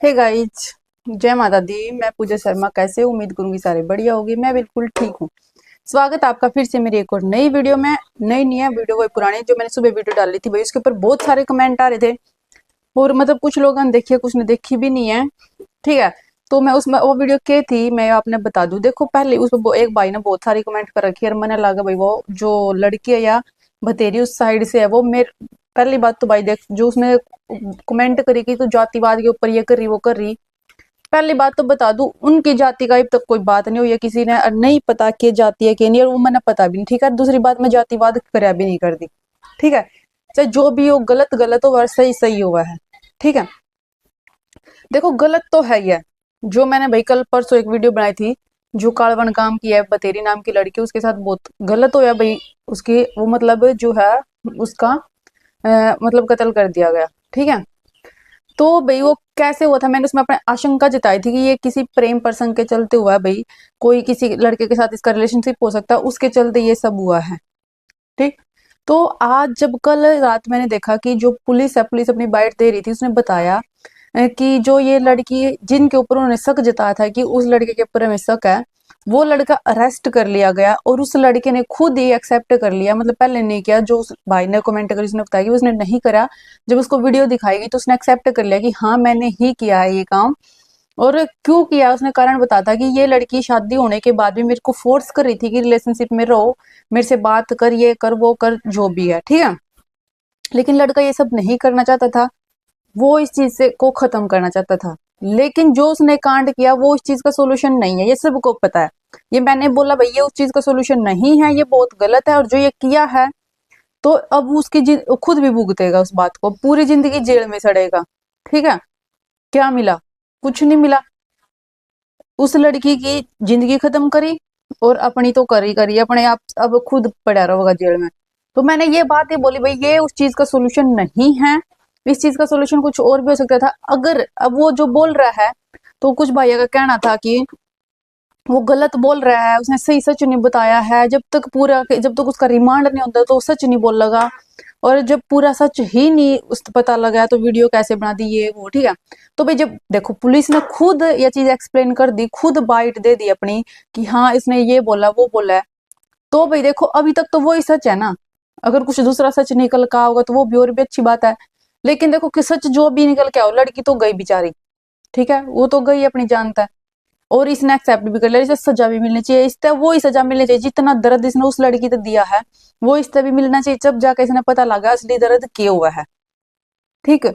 Hey guys, जय माता दी। मैं पूजा शर्मा। कैसे हो? उम्मीद करूंगी सारे बढ़िया होगी। मैं बिल्कुल ठीक हूँ। स्वागत है आपका फिर से मेरी एक और नई वीडियो में। नई नहीं है वीडियो, वही पुरानी जो मैंने सुबह वीडियो डाली थी भाई, उसके ऊपर बहुत सारे कमेंट आ रहे थे। और मतलब कुछ लोगों ने देखी है, कुछ ने देखी भी नहीं है। ठीक है। तो मैं उसमें वो वीडियो के थी, मैं आपने बता दूं। देखो, पहले उसमें एक भाई ने बहुत सारी कमेंट कर रखी है और मैंने लगा भाई वो जो लड़की है या भतेरी उस साइड से है वो मेरे। पहली बात तो भाई देख, जो उसने कमेंट करी कि तो जातिवाद के ऊपर ये कर रही वो कर रही। पहली बात तो बता दूं, उनकी जाति का अब तक कोई बात नहीं हुई है, किसी ने नहीं पता कि जाति है कि नहीं, और वो मैंने पता भी नहीं। ठीक है। दूसरी बात, मैं जातिवाद करया भी नहीं करती। ठीक है। चाहे जो भी हो, गलत गलत हो और सही सही हुआ है। ठीक है। देखो, गलत तो है ही है। जो मैंने भाई कल परसों एक वीडियो बनाई थी, जो कालवन काम की है, बतेरी नाम की लड़की, उसके साथ बहुत गलत होया भाई। उसकी वो मतलब जो है उसका मतलब कत्ल कर दिया गया। ठीक है। तो भाई वो कैसे हुआ था, मैंने उसमें अपने आशंका जताई थी कि ये किसी प्रेम प्रसंग के चलते हुआ है भाई। कोई किसी लड़के के साथ इसका रिलेशनशिप हो सकता है, उसके चलते ये सब हुआ है। ठीक। तो आज जब कल रात मैंने देखा कि जो पुलिस है, पुलिस अपनी बाइट दे रही थी, उसने बताया कि जो ये लड़की जिनके ऊपर उन्होंने शक जताया था कि उस लड़के के ऊपर हमें शक है, वो लड़का अरेस्ट कर लिया गया। और उस लड़के ने खुद ही एक्सेप्ट कर लिया, मतलब पहले नहीं किया। जो उस भाई ने कमेंट करी उसने बताया कि उसने नहीं करा। जब उसको वीडियो दिखाई गई तो उसने एक्सेप्ट कर लिया कि हाँ मैंने ही किया है ये काम। और क्यों किया उसने कारण बताता कि ये लड़की शादी होने के बाद भी मेरे को फोर्स कर रही थी कि रिलेशनशिप में रहो, मेरे से बात कर, ये कर वो कर जो भी है। ठीक है। लेकिन लड़का ये सब नहीं करना चाहता था, वो इस चीज से को खत्म करना चाहता था। लेकिन जो उसने कांड किया वो इस चीज का सोल्यूशन नहीं है, ये सबको पता है। ये मैंने बोला भाई ये उस चीज का सोल्यूशन नहीं है, ये बहुत गलत है। और जो ये किया है तो अब उसकी खुद भी भुगतेगा उस बात को, पूरी जिंदगी जेल में सड़ेगा। ठीक है। क्या मिला? कुछ नहीं मिला। उस लड़की की जिंदगी खत्म करी और अपनी तो करी करी अपने आप, अब खुद पड़ा रहेगा जेल में। तो मैंने ये बात ही बोली भाई ये उस चीज का सोल्यूशन नहीं है। इस चीज का सोल्यूशन कुछ और भी हो सकता था। अगर अब वो जो बोल रहा है, तो कुछ भाइयों का कहना था कि वो गलत बोल रहा है, उसने सही सच नहीं बताया है। जब तक उसका रिमांड नहीं होता तो सच नहीं बोल लगा। और जब पूरा सच ही नहीं उस पता लगा तो वीडियो कैसे बना दी ये वो। ठीक है। तो भाई जब देखो पुलिस ने खुद ये चीज एक्सप्लेन कर दी, खुद बाइट दे दी अपनी कि हाँ इसने ये बोला वो बोला है। तो भाई देखो अभी तक तो वो ही सच है ना। अगर कुछ दूसरा सच निकल का होगा तो वो भी और भी अच्छी बात है। लेकिन देखो कि सच जो भी निकल के आओ, लड़की तो गई बेचारी। ठीक है। वो तो गई अपनी जानता है। और इसने एक्सेप्ट भी कर लिया, इसे सजा भी मिलनी चाहिए। इससे वो ही सजा मिलनी चाहिए जितना दर्द इसने उस लड़की तक दिया है, वो इससे भी मिलना चाहिए। जब जाके इसने पता लगा असली दर्द क्या हुआ है। ठीक।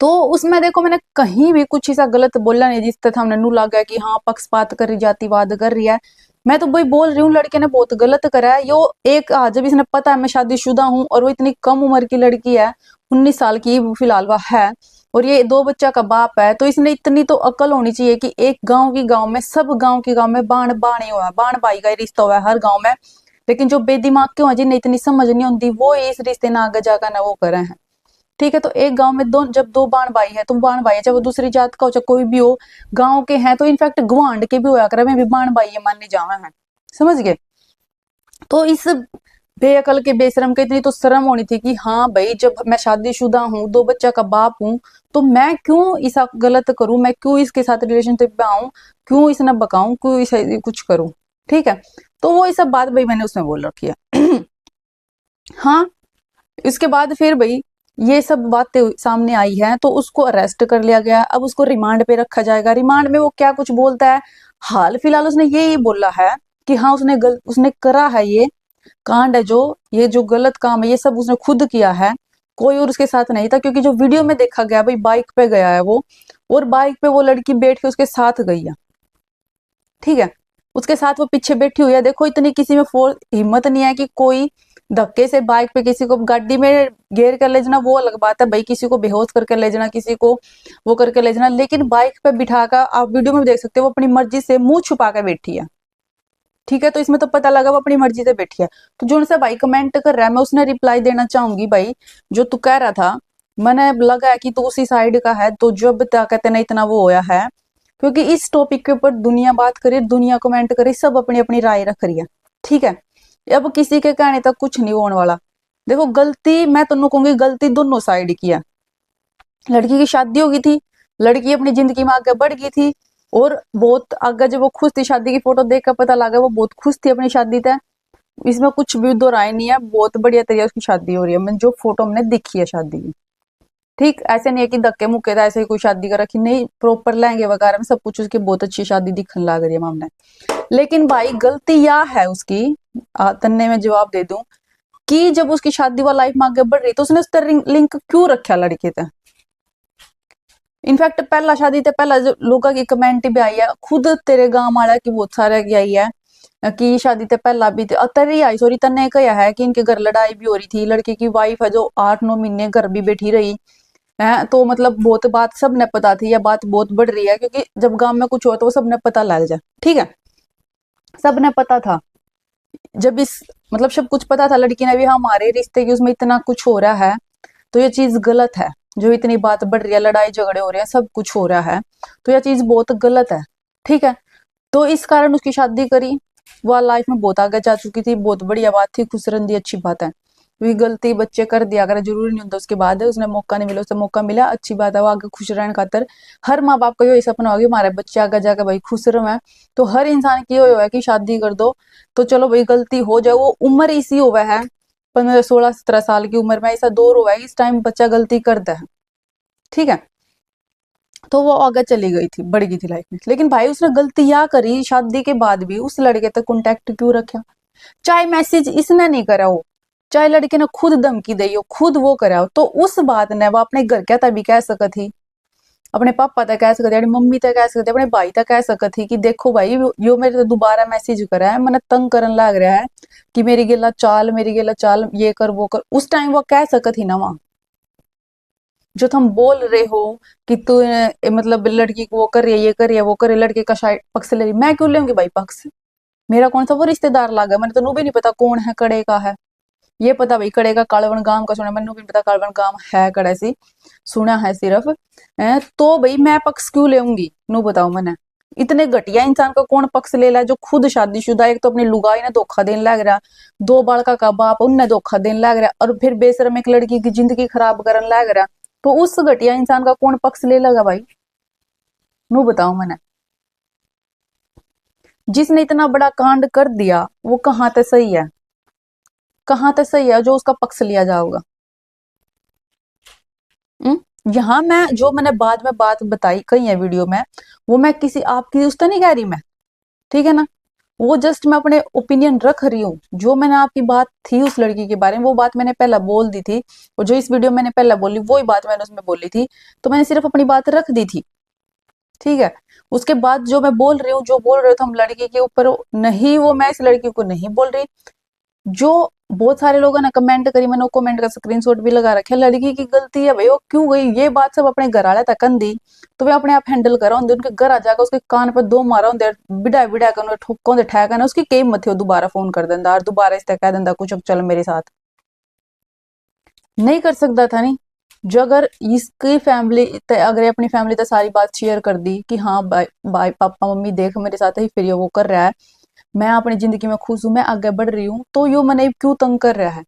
तो उसमें देखो मैंने कहीं भी कुछ ऐसा गलत बोला नहीं जिससे हमने नू लगा कि हाँ पक्षपात कर रही, जातिवाद कर रही है। मैं तो वही बोल रही हूँ लड़के ने बहुत गलत करा है। यो एक जब इसने पता है मैं शादीशुदा हूँ और वो इतनी कम उम्र की लड़की है, 19 साल की फिलहाल वह है, और ये 2 बच्चा का बाप है, तो इसने इतनी तो अकल होनी चाहिए कि एक गांव में, सब गांव के गांव में बाण बाणी हुआ है, बाण भाई का ही रिश्ता हुआ है हर गांव में। लेकिन जो बेदिमाग के हो जिन्हें इतनी समझ नहीं होती, वो इस रिश्ते ना आगे जाकर ना वो करे हैं। ठीक है। तो एक गांव में जब दो बाण भाई है, तो बाण भाई है चाहे वो दूसरी जात का हो चाहे कोई भी हो, गांव के हैं, तो इनफैक्ट गुआंढ के भी होया करे में भी बाण भाई है मानने जावे हैं। समझ गए? तो इस बेअकल के बेशरम के इतनी तो शर्म होनी थी कि हाँ भाई जब मैं शादीशुदा हूँ, 2 बच्चा का बाप हूँ, तो मैं क्यों ऐसा गलत करूं, मैं क्यों इसके साथ रिलेशनशिप में आऊं, क्यों इसे न बकाऊं, क्यों इसे कुछ करूं। ठीक है। तो वो ये सब बात भाई मैंने उसमें बोल रखी है। हाँ। इसके बाद फिर भाई ये सब बातें सामने आई है तो उसको अरेस्ट कर लिया गया। अब उसको रिमांड पे रखा जाएगा। रिमांड में वो क्या कुछ बोलता है, हाल फिलहाल उसने ये ही बोला है कि हाँ उसने करा है ये कांड है, जो ये जो गलत काम है ये सब उसने खुद किया है, कोई और उसके साथ नहीं था। क्योंकि जो वीडियो में देखा गया भाई बाइक पे गया है वो, और बाइक पे वो लड़की बैठ के उसके साथ गई है। ठीक है। उसके साथ वो पीछे बैठी हुई है। देखो इतनी किसी में फोर्स हिम्मत नहीं है कि कोई धक्के से बाइक पे किसी को गाड़ी में घेर कर ले जाना वो अलग बात है भाई, किसी को बेहोश करके ले जाना, किसी को वो करके ले जाना। लेकिन बाइक पे बिठाकर आप वीडियो में भी देख सकते हो वो अपनी मर्जी से मुंह छुपा के बैठी है। ठीक है। तो इसमें तो पता लगा वो अपनी मर्जी से बैठी है। तो जो उनसे भाई कमेंट कर रहा है, मैं उसने रिप्लाई देना चाहूंगी भाई। जो तू कह रहा था, मैंने लगा है कि तू उसी साइड का है, तो जब तक कहते ना इतना वो होया है। क्योंकि इस टॉपिक के ऊपर दुनिया बात करे, दुनिया कमेंट करे, सब अपनी अपनी राय रख रही है। ठीक है। अब किसी के कहने तक कुछ नहीं होने वाला। देखो गलती मैं तुमको कहूंगी, गलती दोनों साइड की है। लड़की की शादी हो गई थी, लड़की अपनी जिंदगी में आगे बढ़ गई थी और बहुत आगे जब वो खुश थी, शादी की फोटो देख कर पता लगा वो बहुत खुश थी अपनी शादी तय। इसमें कुछ भी दो राय नहीं है, बहुत बढ़िया तरीके उसकी शादी हो रही है। मैंने जो फोटो हमने दिखी है शादी की, ठीक ऐसे नहीं है कि धक्के मुक्के था ऐसे ही कोई शादी कर रखी, नहीं प्रॉपर लहंगे वगैरह में सब कुछ उसकी बहुत अच्छी शादी दिखने लग रही है मामला। लेकिन भाई गलती यह है उसकी, तन्ने में जवाब दे दूं कि जब उसकी शादी वाला लाइफ में आगे बढ़ रही तो उसने उस तरह लिंक क्यों रखा लड़के तक। इनफैक्ट पहला शादी ते पहला जो लोगों की कमेंट भी आई है, खुद तेरे गांव वाला की बहुत सारे की आई है कि शादी ते पहला भी तेरी आई सॉरी तन्ने कहा है कि इनके घर लड़ाई भी हो रही थी, लड़के की वाइफ है जो 8-9 महीने घर भी बैठी रही है। तो मतलब बहुत बात सबने पता थी, या बात बहुत बढ़ रही है क्योंकि जब गांव में कुछ हो तो वो सबने पता लग जाए, ठीक है सबने पता था। जब इस मतलब सब कुछ पता था लड़की ने भी हमारे रिश्ते की उसमें इतना कुछ हो रहा है तो ये चीज गलत है। जो इतनी बात बढ़ रही है, लड़ाई झगड़े हो रहे हैं, सब कुछ हो रहा है, तो यह चीज बहुत गलत है, ठीक है। तो इस कारण उसकी शादी करी, वह लाइफ में बहुत आगे जा चुकी थी, बहुत बढ़िया बात थी, खुश रही, अच्छी बात है। क्योंकि गलती बच्चे कर दिया अगर जरूरी नहीं होता उसके बाद है, उसने मौका नहीं मिला, उसे मौका मिला, अच्छी बात है, वो आगे खुश रहने खातर। हर माँ बाप का यही सपना होगा हमारे बच्चे आगे जाकर भाई खुश रहे। तो हर इंसान की यही है कि शादी कर दो, तो चलो भाई गलती हो जाए, वो उम्र इसी हुआ है 15, 16, 17 साल की उम्र में ऐसा दौर हुआ है, इस टाइम बच्चा गलती करता है, ठीक है। तो वो आगे चली गई थी, बढ़ गई थी लाइफ में। लेकिन भाई उसने गलती या करी, शादी के बाद भी उस लड़के तक कांटेक्ट क्यों रखा, चाहे मैसेज इसने नहीं करा हो, चाहे लड़के ने खुद धमकी दी हो, खुद वो करा हो, तो उस बात ने वो अपने घर क्या तभी कह सकती थी, अपने पापा तक कह सकती, अपनी मम्मी तक कह सकती, अपने भाई तक कह सकती थी कि देखो भाई यो मेरे तो दोबारा मैसेज करा है, मैंने तंग करन लग रहा है कि मेरी गेला चाल, मेरी गेला चाल, ये कर वो कर, उस टाइम वो कह सकती ना वहां। जो तुम बोल रहे हो कि तू मतलब लड़की को वो कर रही है, ये कर रही है, वो कर रही है, लड़के का शायद पक्ष ले रही, मैं क्यों लेंगी भाई पक्ष, मेरा कौन सा वो रिश्तेदार लागा, मैंने तो भी नहीं पता कौन है कड़े का है। ये पता भाई कड़े का कालवन गांव का सुना, मैंने भी नहीं पता कालवन गांव है कड़े सी, सुना है सिर्फ। तो भाई मैं पक्ष क्यों लेऊंगी, नो बताओ मैंने। इतने घटिया इंसान का कौन पक्ष ले ला, जो खुद शादीशुदा, एक तो अपनी लुगाई ने धोखा देने लग रहा, दो बालका का बाप उनने धोखा देने लग रहा, और फिर बेशरम एक लड़की की जिंदगी खराब करने लग रहा। तो उस घटिया इंसान का कौन पक्ष ले लगा भाई, नो बताओ मैंने। जिसने इतना बड़ा कांड कर दिया वो कहाँ तक सही है, कहाँ तक सही है जो उसका पक्ष लिया जाएगा। यहाँ मैं जो मैंने बाद में बात बताई कही है वीडियो में, वो मैं किसी आपकी उस तो नहीं कह रही मैं, ठीक है ना, वो जस्ट मैं अपने ओपिनियन रख रही हूँ। जो मैंने आपकी बात थी उस लड़की के बारे में, वो बात मैंने पहले बोल दी थी, और जो इस वीडियो में मैंने पहले बोली वही बात मैंने उसमें बोली थी, तो मैंने सिर्फ अपनी बात रख दी थी, ठीक है। उसके बाद जो मैं बोल रही हूँ, जो बोल रहे थे हम लड़की के ऊपर, नहीं वो मैं इस लड़की को नहीं बोल रही। जो बहुत सारे लोगों ने कमेंट करी, मैंने कमेंट का स्क्रीनशॉट भी लगा रखे, लड़की की गलती है भाई, वो क्यों गई, ये बात सब अपने घर वाले तक दी, तो वे अपने आप हैंडल करा होंगे, उनके घर आ जाकर उसके कान पर दो मारा होंगे, बिड़ा बिड़ा कर ठोकों ठहका ना, उसकी कई मत दोबारा फोन कर देंदा और दोबारा इस कह देंदा कुछ चल मेरे साथ, नहीं कर सकता था नहीं। जो अगर इसकी फैमिली अगर अपनी फैमिली तो सारी बात शेयर कर दी कि हाँ भाई भाई पापा मम्मी देख मेरे साथ ही फिर ये वो कर रहा है, मैं अपनी जिंदगी में खुश हूं, मैं आगे बढ़ रही हूँ, तो यो मैंने क्यों तंग कर रहा है।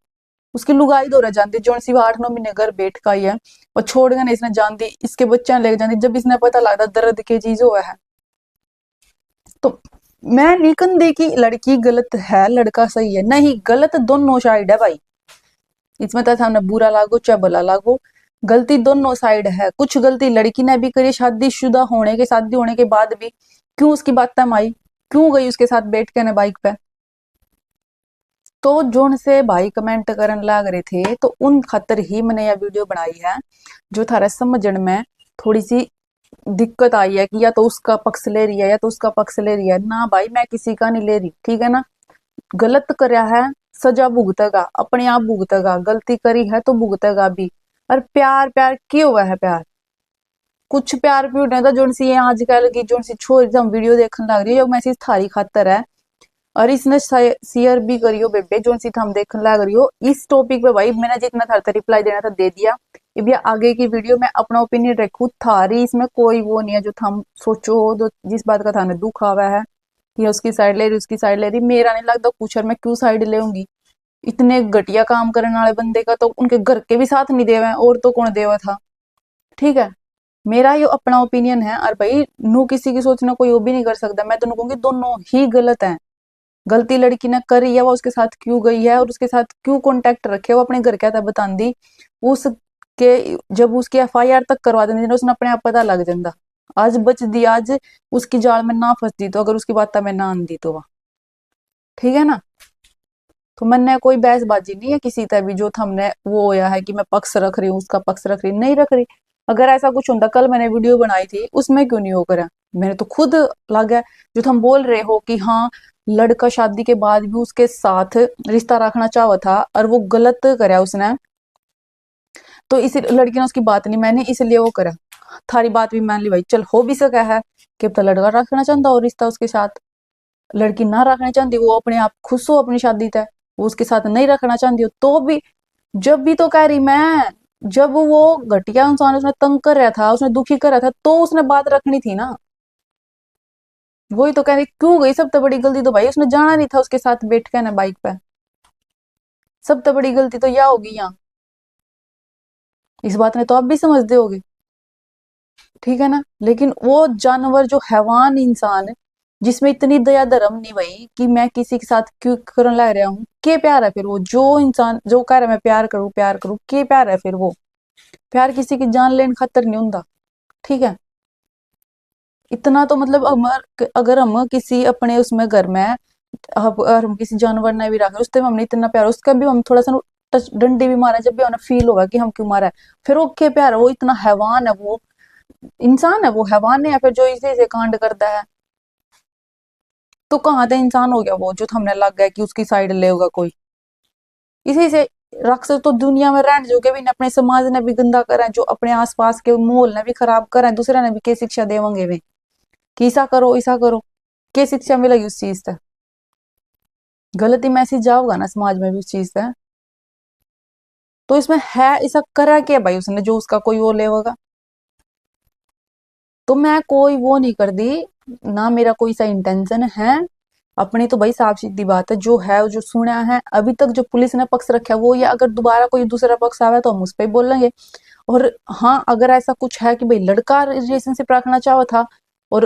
उसकी लुगाई दौरा जानती जो सी 8-9 महीने घर बैठ का ही है, और छोड़ गए इसने जानती, इसके बच्चे लेके जाती, जब इसने पता लगता दर्द की चीज हुआ है। तो मैं नहीं कहती कि लड़की गलत है लड़का सही है, नहीं, गलत दोनों साइड है भाई, इसमें तो सामने बुरा लागो चाहे भला लागो, गलती दोनों साइड है। कुछ गलती लड़की ने भी करी, शादीशुदा होने के शादी होने के बाद भी क्यों उसकी बात आई, क्यों गई उसके साथ बैठ के ना बाइक पे। तो जोन से भाई कमेंट करन लाग रहे थे, तो उन खातर ही मैंने यह वीडियो बनाई है, जो थारा समझण में थोड़ी सी दिक्कत आई है कि या तो उसका पक्ष ले रही है या तो उसका पक्ष ले रही है ना, भाई मैं किसी का नहीं ले रही, ठीक है ना। गलत करया है, सजा भुगतेगा, अपने आप भुगतेगा, गलती करी है तो भुगतेगा भी। और प्यार प्यार क्यों हुआ है प्यार, कुछ प्यार भी उठने था जोन सी आजकल की जोन सी छोरी हम वीडियो देखने लग रही है, मैसेज थारी खातर है, और इसने शेयर भी करियो बेबे जो सी हम देखने लग रही हो इस टॉपिक पे। भाई मैंने जितना था रिप्लाई देना था दे दिया, ये भी आगे की वीडियो में अपना ओपिनियन रखू थारी, इसमें कोई वो नहीं है जो थम सोचो हो, तो जिस बात का थाने दुख आवा है कि उसकी साइड ले रही उसकी साइड ले रही, मेरा नहीं लगता कुछ, और मैं क्यों साइड लेऊंगी। इतने घटिया काम करने वाले बंदे का तो उनके घर के भी साथ नहीं देवे, और तो कौन देवा था, ठीक है। मेरा ये अपना ओपिनियन है। और भाई नू किसी की सोचना कोई वो भी नहीं कर सकता। मैं तो कहूंगी दोनों ही गलत हैं। गलती लड़की ने करी है, वो उसके साथ क्यों गई है और उसके साथ क्यों कांटेक्ट रखे, वो अपने घर क्या था बता दी। उसके जब उसकी एफआईआर तक करवा देती ना, उसने अपने आप पता लग जाता। आज बच दी, आज उसकी जाल में ना फंसती तो, अगर उसकी बात में ना आंदी तो वह ठीक है ना। तो मैंने कोई बहसबाजी नहीं है किसी तरह भी जो हमने वो होया है कि मैं पक्ष रख रही हूँ उसका पक्ष रख रही नहीं रख रही। अगर ऐसा कुछ होता, कल मैंने वीडियो बनाई थी उसमें क्यों नहीं हो करा, मैंने तो खुद लग गया। जो तुम बोल रहे हो कि हाँ लड़का शादी के बाद भी उसके साथ रिश्ता रखना चाहा था और वो गलत करा उसने, तो इस लड़की ने उसकी बात नहीं मैंने इसलिए वो करा। थारी बात भी मान ली भाई, चल हो भी सका है कि तो लड़का रखना चाहता हो रिश्ता उसके साथ, लड़की ना रखना चाहती, वो अपने आप खुश हो अपनी शादी तय, वो उसके साथ नहीं रखना चाहती हो तो भी। जब भी तो कह रही मैं, जब वो घटिया इंसान उसने तंग कर रहा था, उसने दुखी कर रहा था, तो उसने बात रखनी थी ना। वही तो कह रही क्यों गई, सब तो बड़ी गलती तो भाई उसने जाना नहीं था उसके साथ बैठ के ना बाइक पे, सब तो बड़ी गलती तो यह होगी यहाँ। इस बात ने तो आप भी समझते होगे, ठीक है ना। लेकिन वो जानवर जो हैवान इंसान जिसमें इतनी दया धर्म नहीं भाई कि मैं किसी के साथ क्यों करने लग रहा हूँ, के प्यार है फिर वो जो इंसान जो कह रहा है मैं प्यार करूं के प्यार है फिर वो। प्यार किसी की जान लेने खातर नहीं होता, ठीक है। इतना तो मतलब अगर हम किसी अपने उसमें घर में अगर हम किसी जानवर ने भी रखा उससे हमने इतना प्यार, उसका भी हम थोड़ा सा टच डंडे भी मारे जब भी हमें फील होगा कि हम क्यों मारा है, फिर वो के प्यार है, वो इतना हैवान है, वो इंसान है वो हैवान है, या फिर जो इसी से कांड करता है। तो कहाँ था इंसान हो गया वो जो हमने लग गया कि उसकी साइड ले होगा कोई। इसी से राक्षस तो दुनिया में रहने जो के भी अपने समाज ने भी गंदा करें, जो अपने आसपास के माहौल ने भी खराब करें, दूसरे ने भी क्या शिक्षा देवेंगे वे कि ऐसा करो, क्या शिक्षा मिलेगी उस चीज से। गलती मैसेज जाओगा ना समाज में भी उस चीज से। तो इसमें है ऐसा करा क्या भाई उसने जो उसका कोई वो लेगा। तो मैं कोई वो नहीं कर दी, ना मेरा कोई सा इंटेंशन है। अपनी तो भाई साफ सीधी बात है, जो है जो सुना है अभी तक जो पुलिस ने पक्ष रखा है वो, या अगर दोबारा कोई दूसरा पक्ष आवे तो हम उस पर बोलेंगे। और हाँ अगर ऐसा कुछ है कि भाई लड़का रिलेशनशिप रखना चाहा था और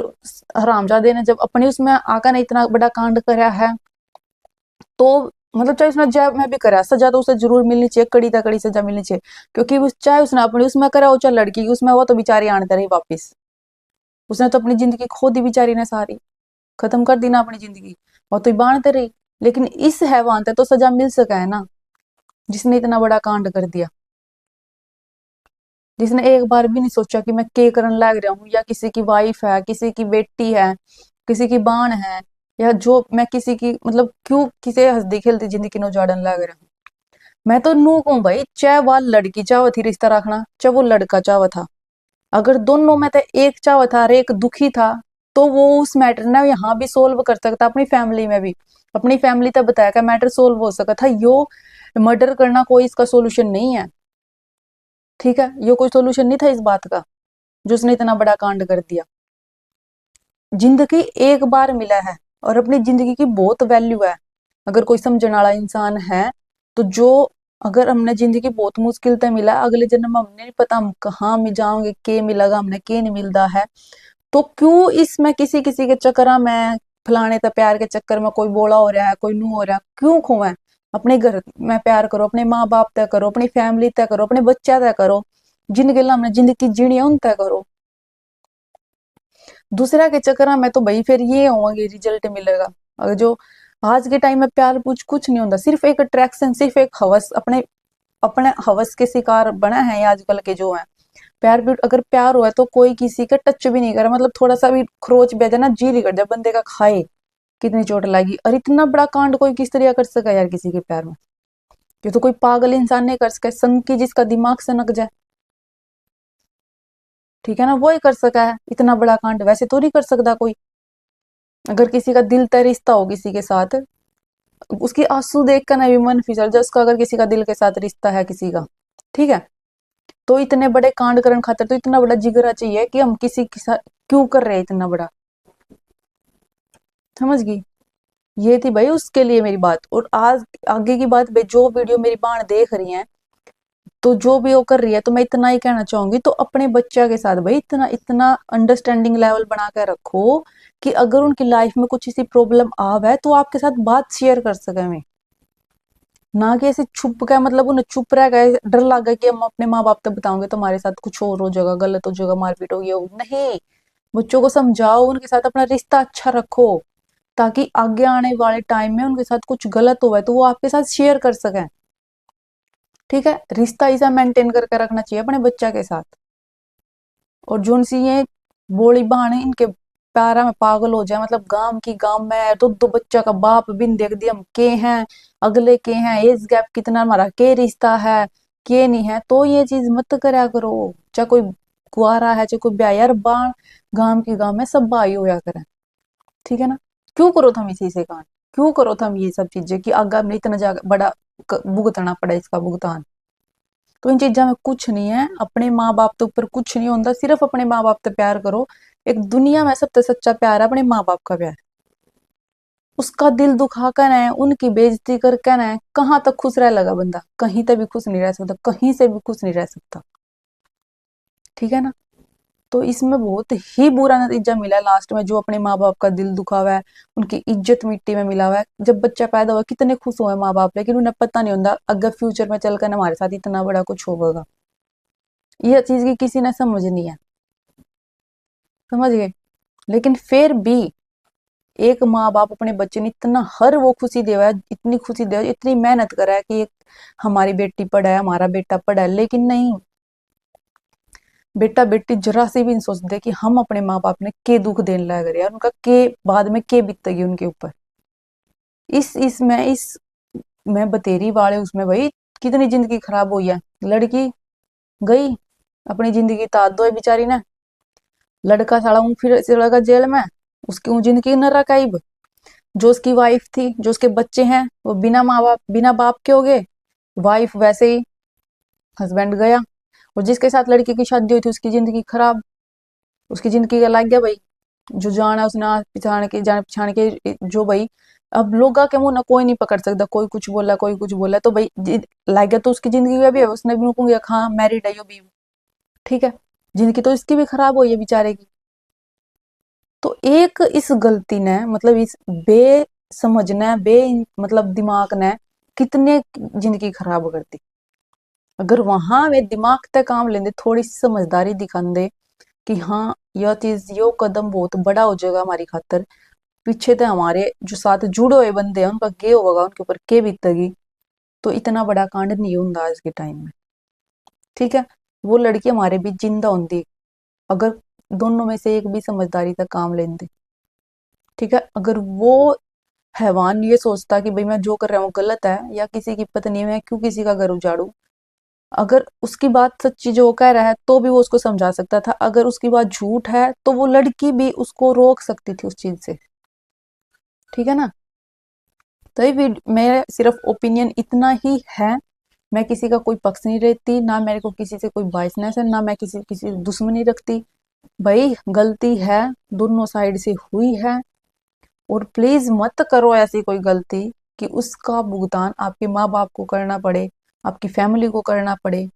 हरामजादे ने जब अपने उसमें आकर ने इतना बड़ा कांड करा है, तो मतलब चाहे उसने जय में भी करा सजा तो उसे जरूर मिलनी चाहिए, कड़ी तकड़ी सजा मिलनी चाहिए। क्योंकि चाहे उसने अपनी उसमें करा हो चाहे लड़की की उसमें, वो तो बेचारी आने रही वापिस, उसने तो अपनी जिंदगी खो दी बेचारी ने सारी, खत्म कर दी ना अपनी जिंदगी, वो तो बांधते रही। लेकिन इस हैवान ते तो सजा मिल सका है ना, जिसने इतना बड़ा कांड कर दिया, जिसने एक बार भी नहीं सोचा कि मैं के करने लग रहा हूँ, या किसी की वाइफ है, किसी की बेटी है, किसी की बाण है, या जो मैं किसी की मतलब क्यों किसी हंसती खेलती जिंदगी न उजाड़न लग रहा हूँ। मैं तो नू कहूँ भाई, चाहे वह लड़की चाह थी रिश्ता रखना चाहे वो लड़का चाह था, अगर दोनों में तो एक चाह था और एक दुखी था, तो वो उस मैटर ने यहाँ भी सोल्व कर सकता, अपनी फैमिली में भी। अपनी फैमिली तक बताया कि मैटर सोल्व हो सका था यो, मर्डर करना कोई इसका सोल्यूशन नहीं है, ठीक है। ये कोई सोल्यूशन नहीं था इस बात का जो उसने इतना बड़ा कांड कर दिया। जिंदगी एक बार मिला है और अपनी जिंदगी की बहुत वैल्यू है। अगर कोई समझने वाला इंसान है तो जो, अगर हमने जिंदगी बहुत मुश्किल से मिला, अगले जन्म में हमने नहीं पता हम कहाँ मिल जाओगे, के मिलेगा हमने के नहीं मिलता है, तो क्यों इसमें किसी किसी के चक्कर में, फलाने तो प्यार के चक्कर में कोई बोला हो रहा है कोई नू हो रहा है, क्यों खोए। अपने घर में प्यार करो, अपने माँ बाप तय करो, अपनी फैमिली तय करो, अपने बच्चा तय करो, जिन गल हमने जिंदगी जीनी है उन तय करो। दूसरा के चक्कर में तो भाई फिर ये होंगे रिजल्ट मिलेगा। अगर जो आज के टाइम में प्यार कुछ नहीं होता, सिर्फ एक अट्रैक्शन, सिर्फ एक हवस, अपने अपने हवस के शिकार बना है ये आजकल के जो है। प्यार भी अगर प्यार हुआ है तो कोई किसी का टच भी नहीं करे, मतलब थोड़ा सा भी खरोच बह जाए ना जी नहीं कर जाए बंदे का, खाए कितनी चोट लगी। और इतना बड़ा कांड कोई किस तरह कर सका यार किसी के प्यार में, ये तो कोई पागल इंसान नहीं कर सका, संग की जिसका दिमाग सनक जाए, ठीक है ना, वो ही कर सका है इतना बड़ा कांड, वैसे तो नहीं कर सकता कोई। अगर किसी का दिल तय रिश्ता हो किसी के साथ, उसकी आंसू देख कर ना भी मन फिसल जाए उसका, अगर किसी का दिल के साथ रिश्ता है किसी का, ठीक है। तो इतने बड़े कांड करने खातिर तो इतना बड़ा जिगरा चाहिए कि हम किसी के साथ क्यों कर रहे हैं इतना बड़ा, समझ गई। ये थी भाई उसके लिए मेरी बात। और आज आगे की बात भाई, जो वीडियो मेरी बाण देख रही है तो जो भी वो कर रही है, तो मैं इतना ही कहना चाहूंगी, तो अपने बच्चा के साथ भाई इतना इतना अंडरस्टैंडिंग लेवल बना कर रखो कि अगर उनकी लाइफ में कुछ ऐसी प्रॉब्लम आवे है तो आपके साथ बात शेयर कर सके मैं, ना कि ऐसे छुप के, मतलब उन्हें चुप रह गए, डर लग गया कि हम अपने माँ बाप तक बताओगे तो हमारे साथ कुछ और हो जाएगा, गलत हो जाएगा, मारपीट होगी, नहीं। बच्चों को समझाओ, उनके साथ अपना रिश्ता अच्छा रखो, ताकि आगे आने वाले टाइम में उनके साथ कुछ गलत हुआ है तो वो आपके साथ शेयर कर सकें। ठीक है, रिश्ता ऐसा मेंटेन करके रखना चाहिए अपने बच्चा के साथ। और जो सी ये बोली बहाने इनके प्यारा में पागल हो जाए, मतलब गांव की गांव में दो बच्चा का बाप बिन देख दिया, हम के हैं, अगले के हैं, एज गैप कितना हमारा, के रिश्ता है, के नहीं है, तो ये चीज मत करया करो। चाहे कोई कुआरा है चाहे कोई ब्याह, यार बाण गांव की गांव में सब भाई होया करें। ठीक है ना, क्यों करो थम इसी से कांड, क्यों करो थम ये सब चीजें कि आगे हमने इतना बड़ा भुगतना पड़ा इसका भुगतान। तो इन चीजा में कुछ नहीं है, अपने माँ बाप के ऊपर कुछ नहीं होता, सिर्फ अपने माँ बाप से प्यार करो। एक दुनिया में सबसे सच्चा प्यार है अपने माँ बाप का प्यार। उसका दिल दुखा कर है, उनकी बेइज्जती करके है, कहाँ तक खुश रह लगा बंदा, कहीं तक भी खुश नहीं रह सकता, कहीं से भी खुश नहीं रह सकता। ठीक है ना, तो इसमें बहुत ही बुरा नतीजा मिला है लास्ट में, जो अपने माँ बाप का दिल दुखा हुआ है, उनकी इज्जत मिट्टी में मिला हुआ है। जब बच्चा पैदा हुआ कितने खुश हुए माँ बाप, लेकिन उन्हें पता नहीं होता अगर फ्यूचर में चलकर हमारे साथ इतना बड़ा कुछ होगा। यह चीज की किसी ने समझनी है, समझ गए। लेकिन फिर भी एक माँ बाप अपने बच्चे ने इतना हर वो खुशी देवा है, इतनी खुशी देवा है, इतनी मेहनत करा है कि एक हमारी बेटी पढ़ा है, हमारा बेटा पढ़ा है, लेकिन नहीं, बेटा बेटी जरा से भी नहीं सोचते कि हम अपने माँ बाप ने के दुख देने लग रहे हैं, उनका के बाद में के बीतेगी उनके ऊपर। इस में बतेरी वाले उसमें भाई कितनी जिंदगी खराब हुई है। लड़की गई अपनी जिंदगी तार दो बेचारी ने, लड़का साला फिर से लगा जेल में, उसकी जिंदगी न रकाइब। जो उसकी वाइफ थी, जो उसके बच्चे हैं, वो बिना माँ बाप बिना बाप के हो गए, वाइफ वैसे ही, हस्बैंड गया, और जिसके साथ लड़की की शादी हुई थी उसकी जिंदगी खराब, उसकी जिंदगी का लग गया भाई, जो जाना उसने पिछाड़ के, जान पिछाड़ के, जो भाई अब लोगा के मुंह ना कोई नहीं पकड़ सकता, कोई कुछ बोला कोई कुछ बोला, तो भाई लग गया तो उसकी जिंदगी का भी है, उसने भी रुकूंगी हाँ मैरिड है यो भी। ठीक है, जिंदगी तो इसकी भी खराब हुई है बेचारे की। तो एक इस गलती ने, मतलब इस बे समझने बे, मतलब दिमाग ने कितने जिंदगी खराब कर दी। अगर वहां वे दिमाग तक काम लेंदे, थोड़ी सी समझदारी दिखाते कि हाँ यह चीज यो कदम बहुत बड़ा हो जाएगा हमारी खातर, पीछे तो हमारे जो साथ जुड़े हुए बंदे हैं उनका के होगा, उनके ऊपर के बीतेगी, तो इतना बड़ा कांड नहीं होता आज के टाइम में। ठीक है, वो लड़की हमारे बीच जिंदा होती अगर दोनों में से एक भी समझदारी का काम लेते। ठीक है, अगर वो हैवान ये सोचता कि भाई मैं जो कर रहा हूँ गलत है, या किसी की पत्नी में क्यों किसी का घर उजाड़ू, अगर उसकी बात सच्ची जो कह रहा है तो भी वो उसको समझा सकता था, अगर उसकी बात झूठ है तो वो लड़की भी उसको रोक सकती थी उस चीज से। ठीक है ना, तो ये मेरा सिर्फ ओपिनियन इतना ही है, मैं किसी का कोई पक्ष नहीं रहती, ना मेरे को किसी से कोई बाइसनेस है, ना मैं किसी किसी से दुश्मनी रखती। भाई गलती है, दोनों साइड से हुई है, और प्लीज मत करो ऐसी कोई गलती कि उसका भुगतान आपके माँ बाप को करना पड़े, आपकी फैमिली को करना पड़े,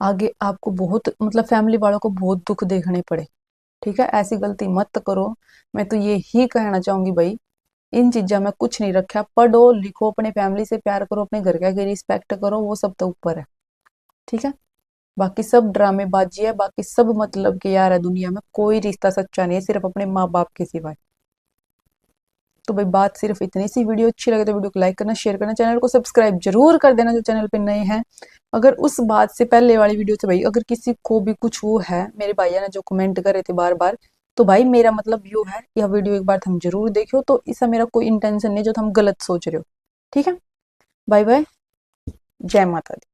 आगे आपको बहुत, मतलब फैमिली वालों को बहुत दुख देखने पड़े। ठीक है, ऐसी गलती मत करो। मैं तो ये ही कहना चाहूंगी भाई, इन चीजा में कुछ नहीं रखा, पढ़ो लिखो, अपने फैमिली से प्यार करो, अपने घर का की रिस्पेक्ट करो, वो सब तो ऊपर है। ठीक है, बाकी सब ड्रामेबाजी है, बाकी सब मतलब के यार है, दुनिया में कोई रिश्ता सच्चा नहीं है सिर्फ अपने माँ बाप के सिवाय। तो भाई बात सिर्फ इतनी सी, वीडियो अच्छी लगे तो वीडियो को लाइक करना, शेयर करना, चैनल को सब्सक्राइब जरूर कर देना जो चैनल पे नए हैं। अगर उस बात से पहले वाली वीडियो से भाई अगर किसी को भी कुछ वो है, मेरे भैया ने जो कमेंट करे थे बार बार, तो भाई मेरा मतलब यो है, यह वीडियो एक बार तुम जरूर देखियो, तो इसका मेरा कोई इंटेंशन नहीं जो तुम गलत सोच रहे हो। ठीक है, बाय बाय, जय माता दी।